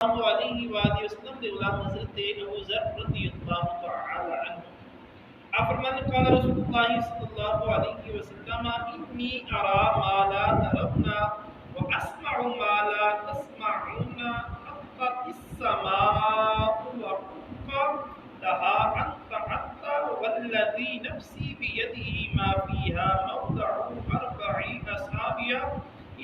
علیہ وآلہ وسلم دے غلام حضرت ابو ذر رضی اللہ تعالی عنہ آپ فرماتے قال رسول اللہ صلی اللہ علیہ وسلم انی ارا ما لا ترون واسمع ما لا تسمعون حقت السماء والارض لها انت حتى والذي نفسي بيده ما فيها موضع 40 اصحابها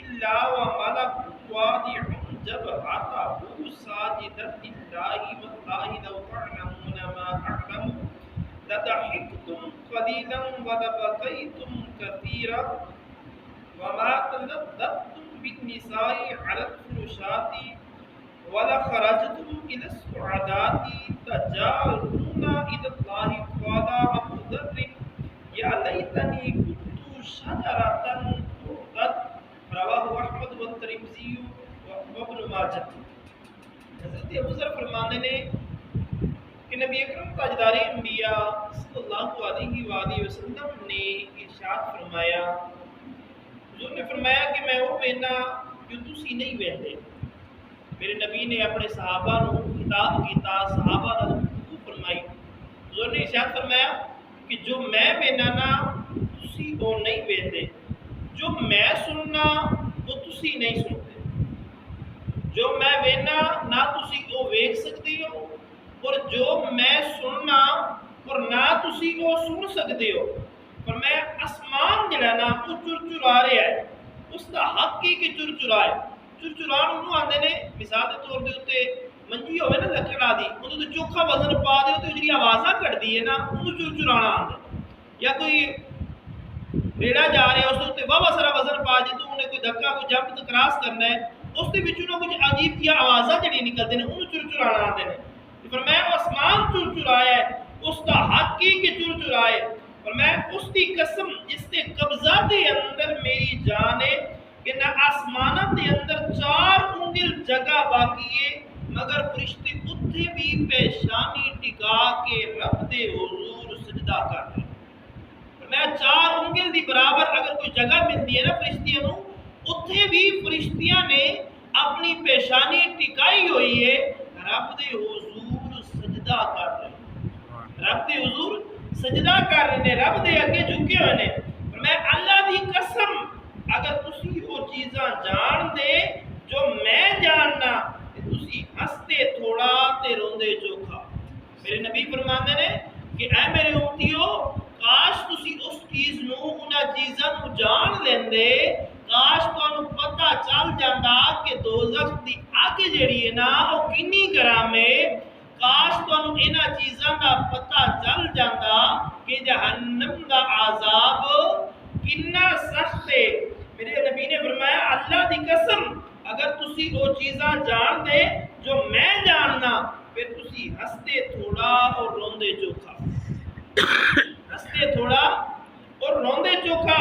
الا وملك واضع جبهته ساجدا لله والله لو تعلمون ما أعلم لضحكتم قليلا ولبكيتم كثيرا وما تلذذتم بالنساء على الفرشات ولخرجتم إلى السعدات تجارون إلى الله قال أبو ذر يا ليتني كنت شجرة تؤخذ رواه أحمد والترمذي وابن ماجہ۔ حضرت ابو ذر فرمانے نے کہ نبی اکرم تاجدار انبیاء صلی اللہ علیہ وآلہ وسلم نے ارشاد فرمایا، حضور نے فرمایا کہ میں وہ وینا جو تسی نہیں ویندے۔ میرے نبی نے اپنے صحابہ نو خطاب کیتا، صحابہ نال گفتگو فرمائی۔ حضور نے ارشاد فرمایا کہ جو میں وینا نا تسی وہ نہیں ویندے، جو میں سننا وہ تسی نہیں سنتے، جو میں وینا نہ تسی وہ ویکھ سکتے ہو اور جو میں سننا اور نہ تسی وہ سن سکتے ہو۔ پر میں آسمان جڑا نا وہ چرچرا رہا ہے، اس کا حق ہی کہ چرچرا ہے۔ چرچران انہوں آندے نے مثال کے طور دے اوتے منجی ہوئے نا لکڑا دی، انہوں تے چوکھا وزن پا دے تے جڑی آوازاں کٹدی ہے نا انہوں چرچرانا آندے، یا کوئی ریڑا جا رہا ہے اس تے واہ سارا وزن پا جے تو انہیں کوئی دھکا کوئی جمپ کراس کرنا ہے، اس کے وچوں نہ کچھ عجیب جہا آوازاں جڑی نکلدے نے انہوں چرچرانا آندے نے۔ فرمایا آسمان چرچرایا ہے، اس کا حق ہی کہ چرچرائے۔ فرمایا اس کی قسم جس کے قبضہ دے اندر میری جان ہے کہ نہ آسمانہ دے اندر 4 انگل جگہ باقی ہے مگر فرشتے اتھے بھی پیشانی ٹکا کے رب دے حضور سجدہ کر رہے ہیں۔ فرمایا 4 انگل دی برابر اگر کوئی جگہ ملتی ہے نا فرشتیاں نو، اتھے بھی فرشتیاں نے اپنی پیشانی ٹکائی ہوئی ہے، رب دے حضور سجدہ کر رہے ہیں، رب دے حضور سجدہ کر رہے ہیں، رب دے اگے جھکے ہوئے ہیں۔ میں اللہ دی قسم اگر تسی وہ چیزاں جان دے جو میں جاننا تے تسی ہستے تھوڑا تے روندے چوکھا۔ میرے نبی فرماندے نے کہ اے میرے امتیو کاش تسی اس چیز نو انہاں چیزاں نو جان لیندے، کاش تانوں پتہ چل جاندا کہ دوزخ دی اگ جڑی ہے نا او کنی گرام ہے، کاش تانوں انہاں چیزاں دا پتہ چل جاندا کہ جہنم دا عذاب کنا سخت ہے۔ میرے نبی نے فرمایا اللہ دی قسم اگر تسی وہ چیزاں جان دے جو میں جاننا پھر تسی ہستے تھوڑا اور روندے چوکھا، ہستے تھوڑا اور روندے چوکھا۔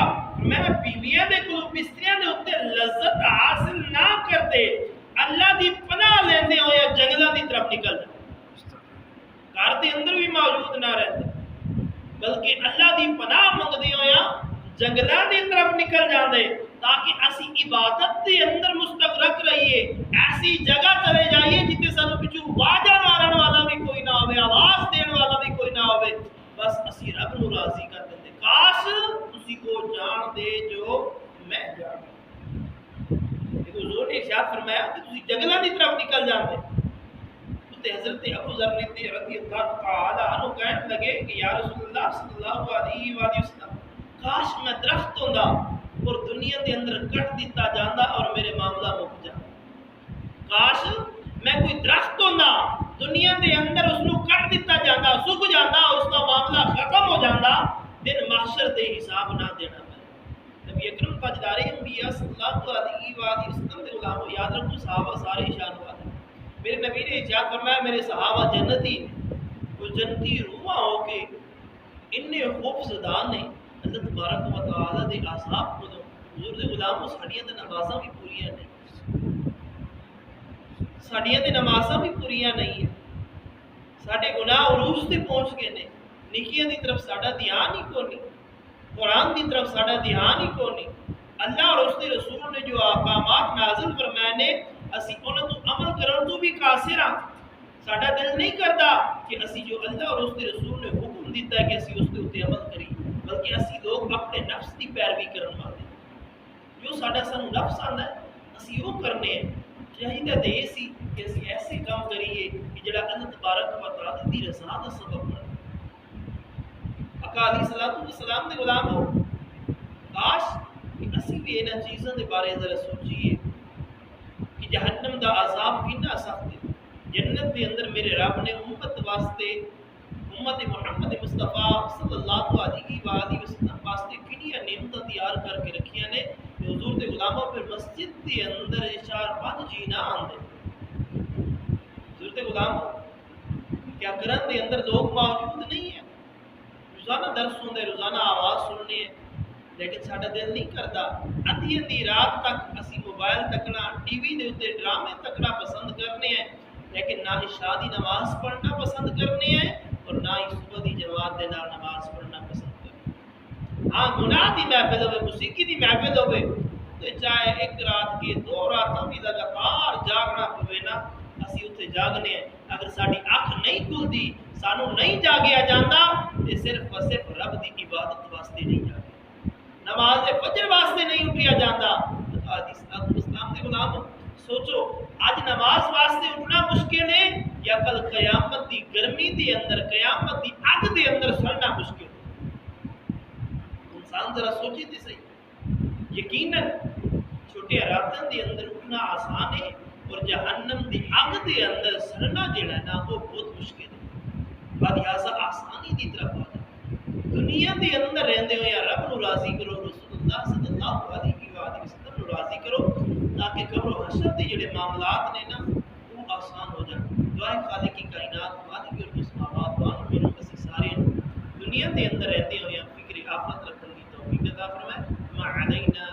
میں بیویاں دے کو بستریاں دے اوتے لذت حاصل نہ کرتے، اللہ دی پناہ لیندے ہویا جنگلاں دی طرف نکل جاتے، گھر دے اندر بھی موجود نہ رہتے بلکہ اللہ دی پناہ منگدے ہویا جنگلاں دی طرف نکل جاندے تاکہ اسی عبادت دے اندر مستغرق رہیے، ایسی جگہ چلے جائیے جتے سانوں پچھو واجہ مارن والا بھی کوئی نہ ہوئے، آواز دین والا بھی کوئی نہ ہوئے، بس اسی رب نو راضی کر دیندے۔ کاش تسی کو جان دے جو میں جان۔ حضور نے ارشاد فرمایا کہ تسی جنگلاں دی طرف نکل جاندے۔ تو حضرت ابو ذر رضی اللہ تعالی عنہ کہنے لگے کہ یا رسول اللہ صلی اللہ علیہ وآلہ وسلم کاش میں درخت ہوندا اور دنیا دے اندر کٹ دیتا جاندا اور میرے معاملہ مک جاندا۔ کاش میں کوئی درخت ہوندا دنیا دے اندر اس نو کٹ دیتا جاندا، سوکھ جاندا، اس کا معاملہ ختم ہو جاندا، دن محشر دے حساب نہ دینا پے۔ نبی اکرم تاجدار انبیاء صلی اللہ علیہ وآلہ وسلم دے غلام یاد رکھو صحابہ سارے شان والے۔ میرے نبی نے ارشاد فرمایا میرے صحابہ جنتی وہ جنتی روحاں ہو کے اننے خوف زدہ نے اللہ تبارک و تعالی دے اصحاب کو حضور دے غلام ساڈیاں تے نمازاں بھی پوریاں نہیں، ساڈیاں تے نمازاں بھی پوریاں نہیں ہیں، ساڈے گناہ عروج تے پہنچ گئے نے، نیکیاں دی طرف ساڈا دھیان ہی کوئی نہیں، قرآن دی طرف ساڈا دھیان ہی کوئی نہیں۔ اللہ اور اس کے رسول نے جو احکامات نازل فرمائے نے اسی انہاں تو عمل کرن تو بھی بھی قاصر ہاں، ساڈا دل نہیں کرتا کہ اسی جو اللہ اور اس کے رسول نے حکم دیتا ہے کہ اسی اس کے اوپر عمل کریے، بلکہ اسی لوگ اپنے نفس کی پیروی کرنے والے ہیں۔ جو ساڈا سانو نفس آندا ہے اسی وہ کرنے ہیں۔ چاہیے تے یہ سی کہ اسی ایسے کام کریے کہ جڑا اللہ تبارک و تعالی دی رضا دا سبب بنے۔ آقا علیہ الصلوۃ والسلام دے غلام ہو، کاش کہ اسی بھی انہاں چیزاں دے بارے ذرا سوچیے کہ جہنم دا عذاب کتنا سخت ہے۔ جنت دے اندر میرے رب نے امت واسطے، امت محمد مصطفیٰ صلی اللہ علیہ وآلہ وسلم واسطے کنیاں نعمتاں تیار کر کے رکھیاں نے کہ حضور دے غلاموں پھر مسجد دے اندر 4-5 جی نہ آندے۔ حضور دے غلاموں کیا کرن دے اندر لوگ موجود نہیں ہیں، روزانہ درس ہوندے، روزانہ آواز سننی ہے، لیکن ساڈا دل نہیں کرتا۔ ادھی ادھی رات تک اسی موبائل تکنا، ٹی وی دے اوتے ڈرامے تکنا پسند کرنے ہیں، لیکن نہ عشاء دی نماز پڑھنا پسند کرنے ہیں اور نہ ہی صبح دی جماعت دے نال نماز پڑھنا پسند کرنے۔ ہاں گناہ دی محفل ہوئے، موسیقی دی محفل ہوئے تے چاہے 1 رات کے 2 راتاں بھی لگاتار جاگنا پوے نا، اسی اتنے جاگنے ہیں۔ اگر ساری اکھ نہیں کھلتی، سانو نہیں جاگیا جاتا تے صرف و صرف رب دی عبادت واسطے نہیں جاگیا، نماز فجر واسطے نہیں اٹھیا جاتا۔ حدیث اسلام دے غلام سوچو، اج نماز واسطے اٹھنا مشکل ہے یا کل قیامت دی گرمی دے اندر، قیامت دی اگ دے اندر سڑنا مشکل ہے؟ انسان ذرا سوچے تے صحیح۔ یقیناً چھوٹے راتاں دے اندر اٹھنا آسان ہے اور جہنم دی اگ دے اندر سڑنا جڑا ہے نا وہ بہت مشکل ہے۔ لہٰذا آسانی دی طرف آ جائے، دنیا دے اندر رہندے ہوئے رب نو راضی کرو، رسول اللہ صلی اللہ علیہ وآلہ وسلم نو راضی کرو، تاکہ قبر و حشر دے جڑے معاملات نے نا وہ آسان ہو جائیں۔ دعائے خالق کی کائنات مالک السماوات والارض بس سارے دنیا دے اندر رہتے ہوئے فکر آخرت رکھنے کی توفیق عطا فرمائے۔ ما علینا